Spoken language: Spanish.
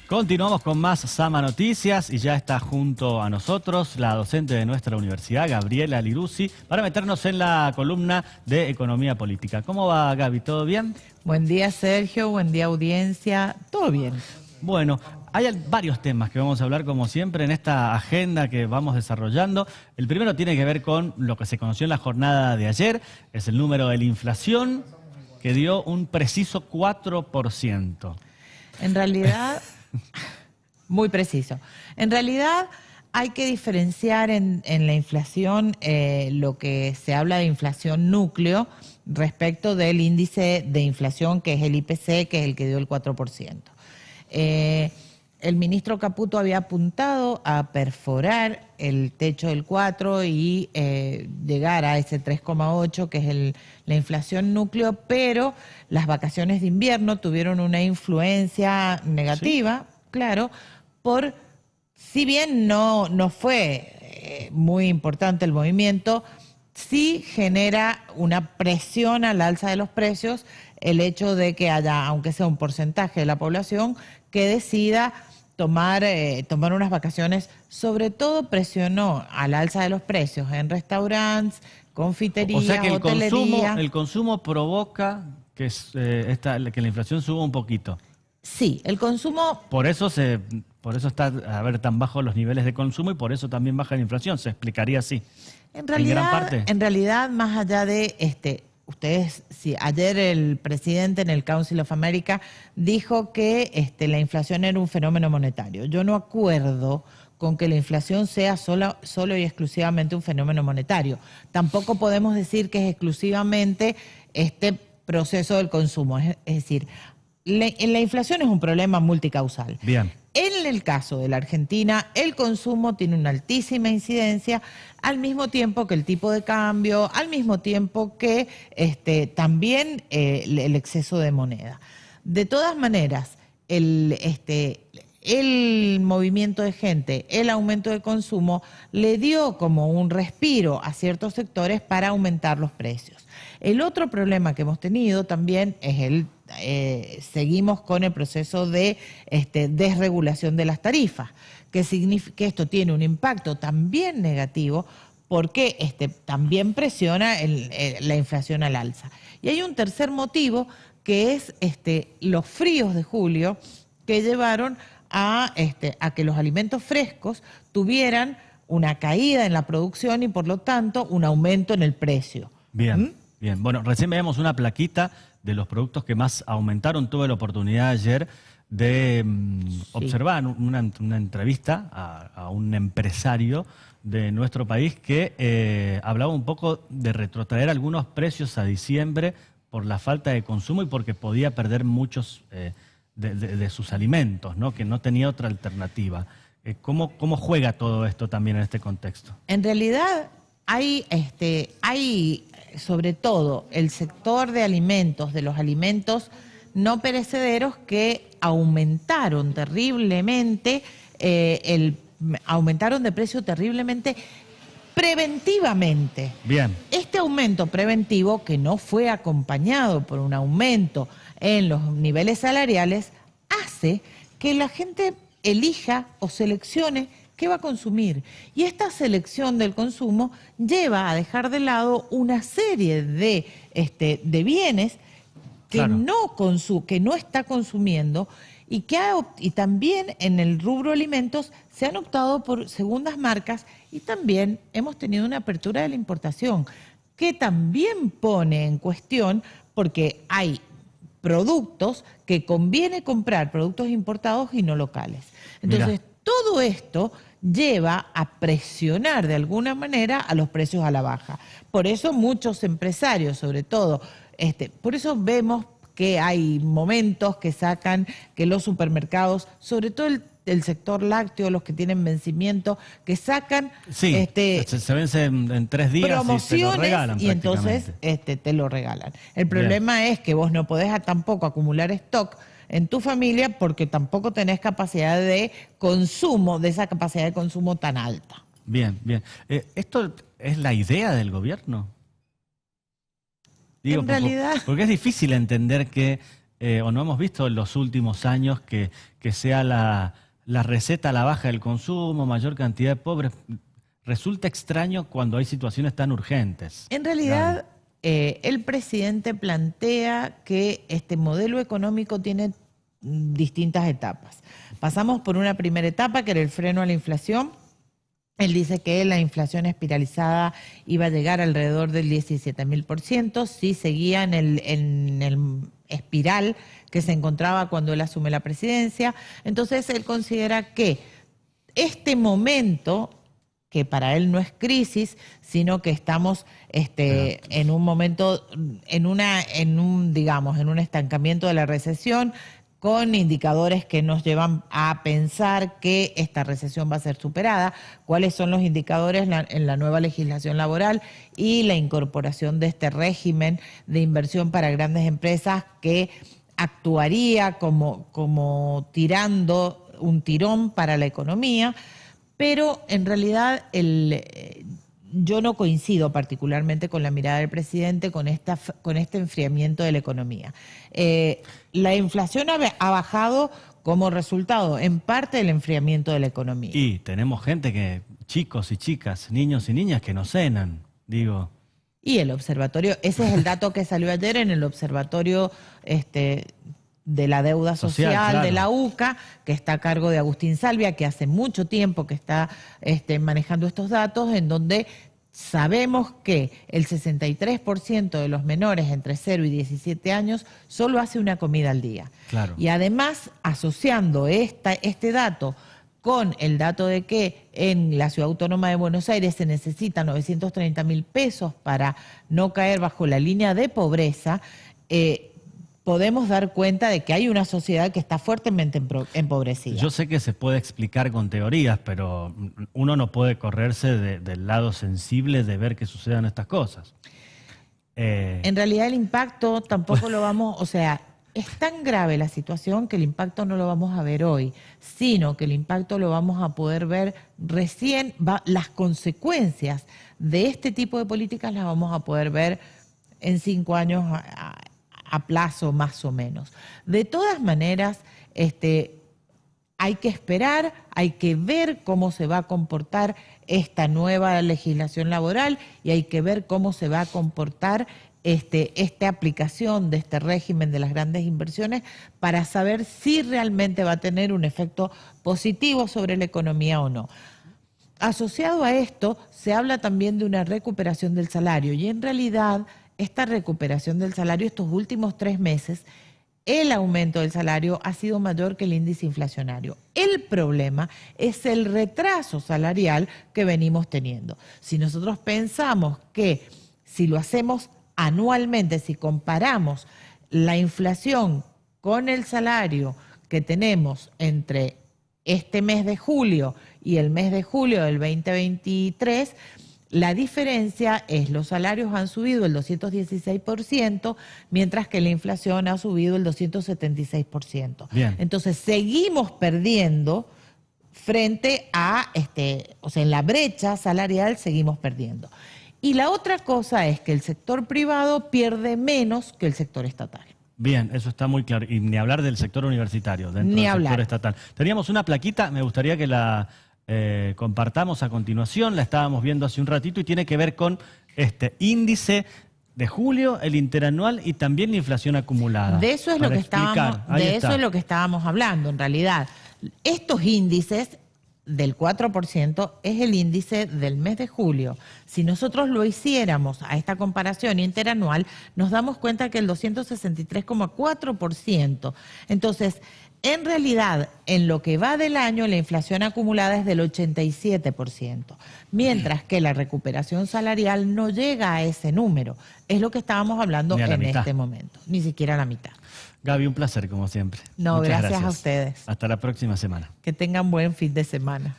Continuamos con más Sama Noticias y ya está junto a nosotros la docente de nuestra universidad, Gabriela Lirusi, para meternos en la columna de Economía Política. ¿Cómo va, Gaby? ¿Todo bien? Buen día, Sergio. Buen día, audiencia. ¿Todo bien? Bueno, hay varios temas que vamos a hablar, como siempre, en esta agenda que vamos desarrollando. El primero tiene que ver con lo que se conoció en la jornada de ayer, es el número de la inflación, que dio un preciso 4%. En realidad, muy preciso. En realidad hay que diferenciar en la inflación lo que se habla de inflación núcleo respecto del índice de inflación, que es el IPC, que es el que dio el 4%. El ministro Caputo había apuntado a perforar el techo del 4 y llegar a ese 3,8, que es la inflación núcleo, pero las vacaciones de invierno tuvieron una influencia negativa, ¿sí? Claro, si bien no fue muy importante el movimiento, sí genera una presión al alza de los precios el hecho de que haya, aunque sea un porcentaje de la población, que decida tomar unas vacaciones. Sobre todo presionó al alza de los precios en restaurantes, confiterías, o sea que hotelería. el consumo provoca que la inflación suba un poquito. Sí, el consumo... Por eso está tan bajos los niveles de consumo y por eso también baja la inflación. Se explicaría así. En gran parte. En realidad, más allá de ayer el presidente en el Council of America dijo que la inflación era un fenómeno monetario. Yo no acuerdo con que la inflación sea solo y exclusivamente un fenómeno monetario. Tampoco podemos decir que es exclusivamente este proceso del consumo. Es decir, la inflación es un problema multicausal. Bien. En el caso de la Argentina, el consumo tiene una altísima incidencia, al mismo tiempo que el tipo de cambio, al mismo tiempo que también el exceso de moneda. De todas maneras, el movimiento de gente, el aumento de consumo, le dio como un respiro a ciertos sectores para aumentar los precios. El otro problema que hemos tenido también es seguimos con el proceso de desregulación de las tarifas, que significa que esto tiene un impacto también negativo porque también presiona la inflación al alza. Y hay un tercer motivo que es los fríos de julio que llevaron a que los alimentos frescos tuvieran una caída en la producción y por lo tanto un aumento en el precio. Bien, bien. Bueno, recién veíamos una plaquita de los productos que más aumentaron. Tuve la oportunidad ayer de observar una entrevista a un empresario de nuestro país que hablaba un poco de retrotraer algunos precios a diciembre por la falta de consumo y porque podía perder muchos de sus alimentos, ¿no? Que no tenía otra alternativa. ¿Cómo juega todo esto también en este contexto? En realidad hay sobre todo el sector de alimentos, de los alimentos no perecederos, que aumentaron terriblemente, aumentaron de precio terriblemente preventivamente. Bien. Este aumento preventivo, que no fue acompañado por un aumento en los niveles salariales, hace que la gente elija o seleccione qué va a consumir. Y esta selección del consumo lleva a dejar de lado una serie de bienes que, claro, que no está consumiendo y también en el rubro alimentos se han optado por segundas marcas y también hemos tenido una apertura de la importación que también pone en cuestión, porque hay productos que conviene comprar, productos importados y no locales. Entonces, todo esto lleva a presionar de alguna manera a los precios a la baja. Por eso muchos empresarios, sobre todo, por eso vemos que hay momentos que sacan que los supermercados, sobre todo el sector lácteo, los que tienen vencimiento, que sacan se vence en 3 días promociones y te lo regalan y entonces te lo regalan. El problema es que vos no podés tampoco acumular stock en tu familia porque tampoco tenés capacidad de consumo, de esa capacidad de consumo tan alta. Bien, bien. ¿Esto es la idea del gobierno? Digo, en realidad... Porque es difícil entender que o no hemos visto en los últimos años que sea la receta a la baja del consumo, mayor cantidad de pobres. Resulta extraño cuando hay situaciones tan urgentes. En realidad, el presidente plantea que este modelo económico tiene distintas etapas. Pasamos por una primera etapa, que era el freno a la inflación. Él dice que la inflación espiralizada iba a llegar alrededor del 17.000%, si seguía en el espiral que se encontraba cuando él asume la presidencia. Entonces, él considera que este momento, que para él no es crisis, sino que estamos en un momento, en un estancamiento de la recesión, con indicadores que nos llevan a pensar que esta recesión va a ser superada. ¿Cuáles son los indicadores en la nueva legislación laboral y la incorporación de este régimen de inversión para grandes empresas que actuaría como tirando un tirón para la economía? Pero en realidad yo no coincido particularmente con la mirada del presidente con este enfriamiento de la economía. La inflación ha bajado como resultado, en parte, del enfriamiento de la economía. Y tenemos gente chicos y chicas, niños y niñas que no cenan, digo. Y el observatorio, ese es el dato que salió ayer en el observatorio de la deuda social claro, de la UCA, que está a cargo de Agustín Salvia, que hace mucho tiempo que está manejando estos datos, en donde sabemos que el 63% de los menores entre 0 y 17 años solo hace una comida al día. Claro. Y además, asociando este dato con el dato de que en la Ciudad Autónoma de Buenos Aires se necesitan 930.000 pesos para no caer bajo la línea de pobreza, podemos dar cuenta de que hay una sociedad que está fuertemente empobrecida. Yo sé que se puede explicar con teorías, pero uno no puede correrse del lado sensible de ver que sucedan estas cosas. En realidad el impacto tampoco lo vamos, es tan grave la situación que el impacto no lo vamos a ver hoy, sino que el impacto lo vamos a poder ver recién, las consecuencias de este tipo de políticas las vamos a poder ver en 5 años a plazo más o menos. De todas maneras, hay que esperar, hay que ver cómo se va a comportar esta nueva legislación laboral y hay que ver cómo se va a comportar esta aplicación de este régimen de las grandes inversiones para saber si realmente va a tener un efecto positivo sobre la economía o no. Asociado a esto, se habla también de una recuperación del salario y en realidad esta recuperación del salario estos últimos 3 meses, el aumento del salario ha sido mayor que el índice inflacionario. El problema es el retraso salarial que venimos teniendo. Si nosotros pensamos que si lo hacemos anualmente, si comparamos la inflación con el salario que tenemos entre este mes de julio y el mes de julio del 2023, la diferencia es los salarios han subido el 216%, mientras que la inflación ha subido el 276%. Bien. Entonces, seguimos perdiendo frente a, en la brecha salarial seguimos perdiendo. Y la otra cosa es que el sector privado pierde menos que el sector estatal. Bien, eso está muy claro. Y ni hablar del sector universitario dentro del sector estatal. Teníamos una plaquita, me gustaría que la compartamos a continuación, la estábamos viendo hace un ratito y tiene que ver con este índice de julio, el interanual y también la inflación acumulada. De eso es lo que estábamos hablando en realidad. Estos índices del 4% es el índice del mes de julio. Si nosotros lo hiciéramos a esta comparación interanual, nos damos cuenta que el 263,4%. Entonces, en realidad, en lo que va del año, la inflación acumulada es del 87%, mientras que la recuperación salarial no llega a ese número. Es lo que estábamos hablando en este momento, ni siquiera a la mitad. Gaby, un placer como siempre. No, gracias a ustedes. Hasta la próxima semana. Que tengan buen fin de semana.